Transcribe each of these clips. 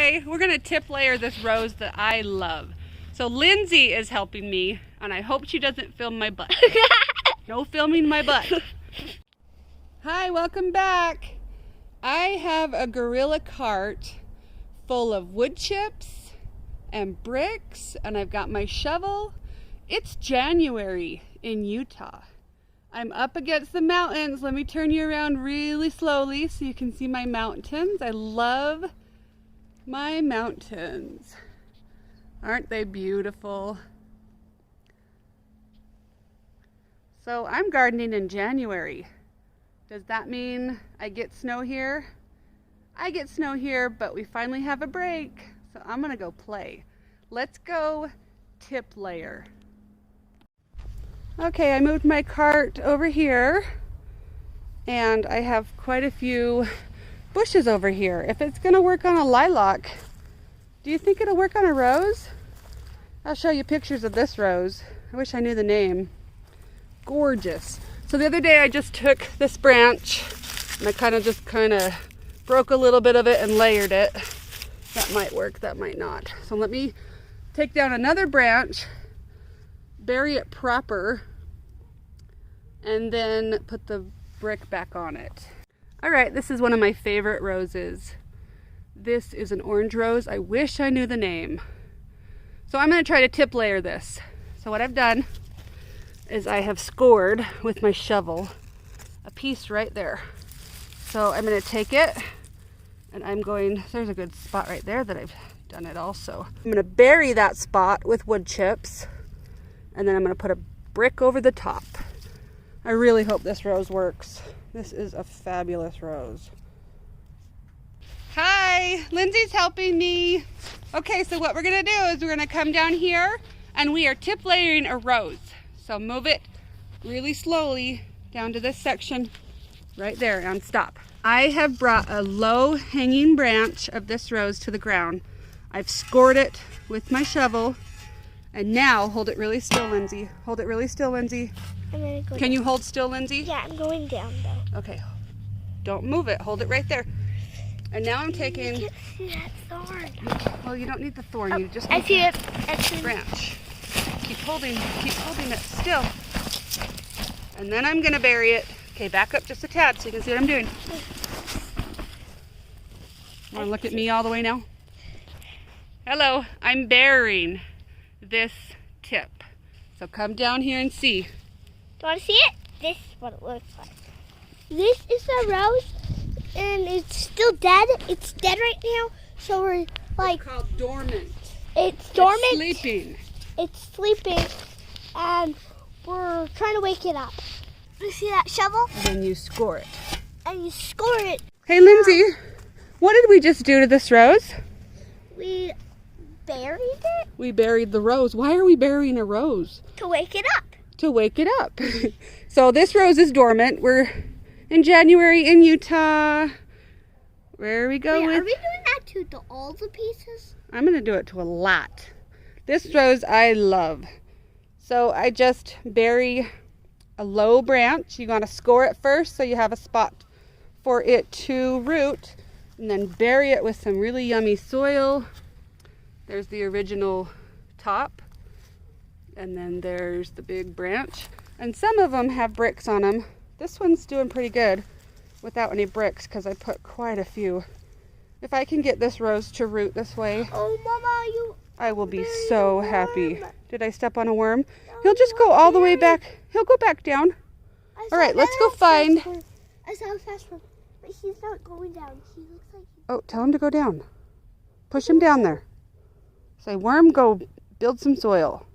Okay, we're gonna tip layer this rose that I love. So Lindsay is helping me, and I hope she doesn't film my butt. No filming my butt. Hi, welcome back. I have a gorilla cart full of wood chips and bricks, and I've got my shovel. It's January in Utah. I'm up against the mountains. Let me turn you around really slowly so you can see my mountains. I love my mountains. Aren't they beautiful? So I'm gardening in January. Does that mean I get snow here? I get snow here, but we finally have a break. So I'm gonna go play. Let's go tip layer. Okay, I moved my cart over here, and I have quite a few bushes over here. If it's gonna work on a lilac, do you think it'll work on a rose? I'll show you pictures of this rose. I wish I knew the name. Gorgeous. So the other day I just took this branch and I kind of broke a little bit of it and layered it. That might work, that might not. So let me take down another branch, bury it proper, and then put the brick back on it. All right, this is one of my favorite roses. This is an orange rose. I wish I knew the name. So I'm gonna try to tip layer this. So what I've done is I have scored with my shovel a piece right there. So I'm gonna take it and there's a good spot right there that I've done it also. I'm gonna bury that spot with wood chips, and then I'm gonna put a brick over the top. I really hope this rose works. This is a fabulous rose. Hi, Lindsay's helping me. Okay, so what we're gonna do is we're gonna come down here and we are tip layering a rose. So move it really slowly down to this section right there and stop. I have brought a low hanging branch of this rose to the ground. I've scored it with my shovel, and now hold it really still, Lindsay. Hold it really still, Lindsay. I'm gonna go Can you hold still, Lindsay? Yeah, I'm going down though. Okay, don't move it. Hold it right there. And now I'm taking... I can't see that thorn. Well, you don't need the thorn. You just I need see it. the branch. Keep holding it still. And then I'm gonna bury it. Okay, back up just a tad so you can see what I'm doing. Want to look at me all the way now? Hello, I'm burying this tip. So come down here and see. Do you want to see it? This is what it looks like. This is the rose, and it's still dead. It's dead right now, so we're like... It's called dormant. It's dormant. It's sleeping. It's sleeping, and we're trying to wake it up. You see that shovel? And then you score it. And you score it. Hey, Lindsay, what did we just do to this rose? We buried it. We buried the rose. Why are we burying a rose? To wake it up. To wake it up. So this rose is dormant. We're in January in Utah. Where we go Wait, with? are we doing that to all the pieces? I'm going to do it to a lot. This rose I love. So I just bury a low branch. You want to score it first so you have a spot for it to root, and then bury it with some really yummy soil. There's the original top, and then there's the big branch. And some of them have bricks on them. This one's doing pretty good without any bricks because I put quite a few. If I can get this rose to root this way, oh, Mama, I will be so happy. Did I step on a worm? He'll just go all the way back. He'll go back down. All right, let's go find. I saw a fast one, but he's not going down. He looks like Oh, tell him to go down. Push him down there. Say, worm, go build some soil.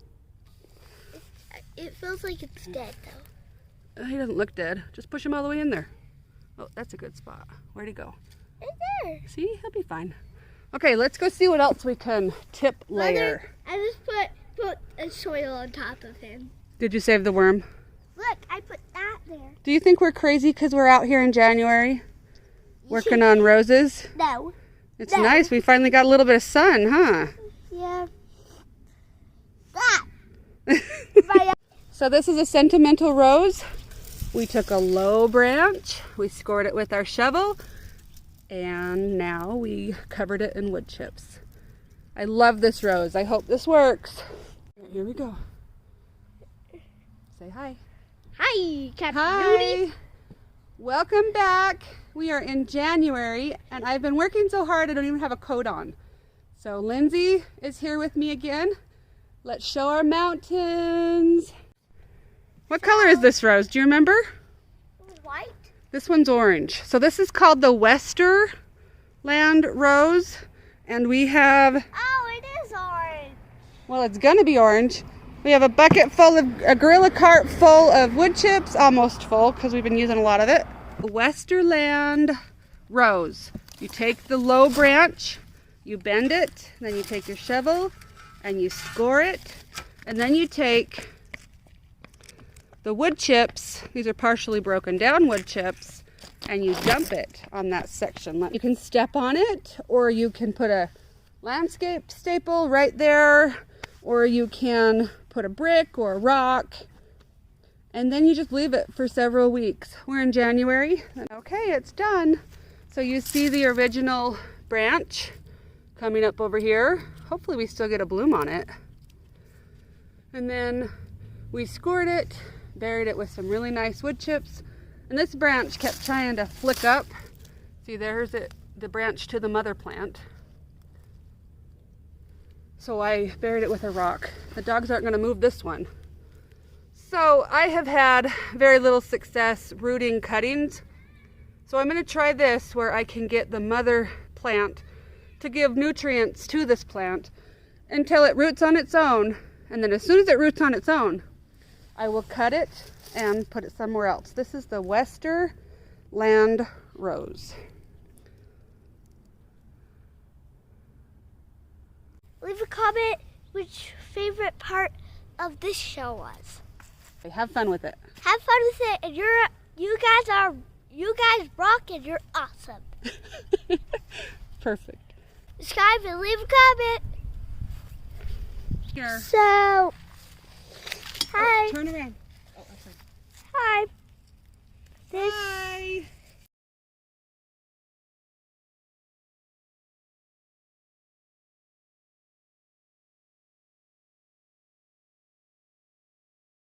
it feels like it's dead though. He doesn't look dead. Just push him all the way in there. Oh, that's a good spot. Where'd he go? Right there. See, he'll be fine. Okay, let's go see what else we can tip layer. Mother, I just put a soil on top of him. Did you save the worm? Look, I put that there. Do you think we're crazy because we're out here in January working on roses? No. It's nice. We finally got a little bit of sun, huh? Yeah. That. So this is a sentimental rose. We took a low branch, we scored it with our shovel, And now we covered it in wood chips. I love this rose. I hope this works. Here we go. Say hi. Hi, Captain Hi. Rudy. Welcome back. We are in January and I've been working so hard I don't even have a coat on. So Lindsay is here with me again. Let's show our mountains. What color is this rose? Do you remember? White. This one's orange. So this is called the westerland rose. And we have, Oh, it is orange. well, it's gonna be orange. We have a bucket full of, a gorilla cart full of wood chips, almost full because we've been using a lot of it. Westerland rose. You take the low branch, you bend it, then you take your shovel and you score it, and then you take the wood chips, these are partially broken down wood chips, and you dump it on that section. You can step on it, or you can put a landscape staple right there, or you can put a brick or a rock, and then you just leave it for several weeks. We're in January. Okay, it's done. So you see the original branch coming up over here. Hopefully we still get a bloom on it. And then we scored it, buried it with some really nice wood chips, and this branch kept trying to flick up. See, there's it, the branch to the mother plant. So I buried it with a rock. The dogs aren't going to move this one. So I have had very little success rooting cuttings. So I'm going to try this where I can get the mother plant to give nutrients to this plant until it roots on its own. And then as soon as it roots on its own, I will cut it and put it somewhere else. This is the westerland rose. Leave a comment which favorite part of this show was. Have fun with it. Have fun with it, and you guys rock, and you're awesome. Perfect. Subscribe and leave a comment. Here. So, hi. Oh, turn around. Oh, okay. Hi. Hi.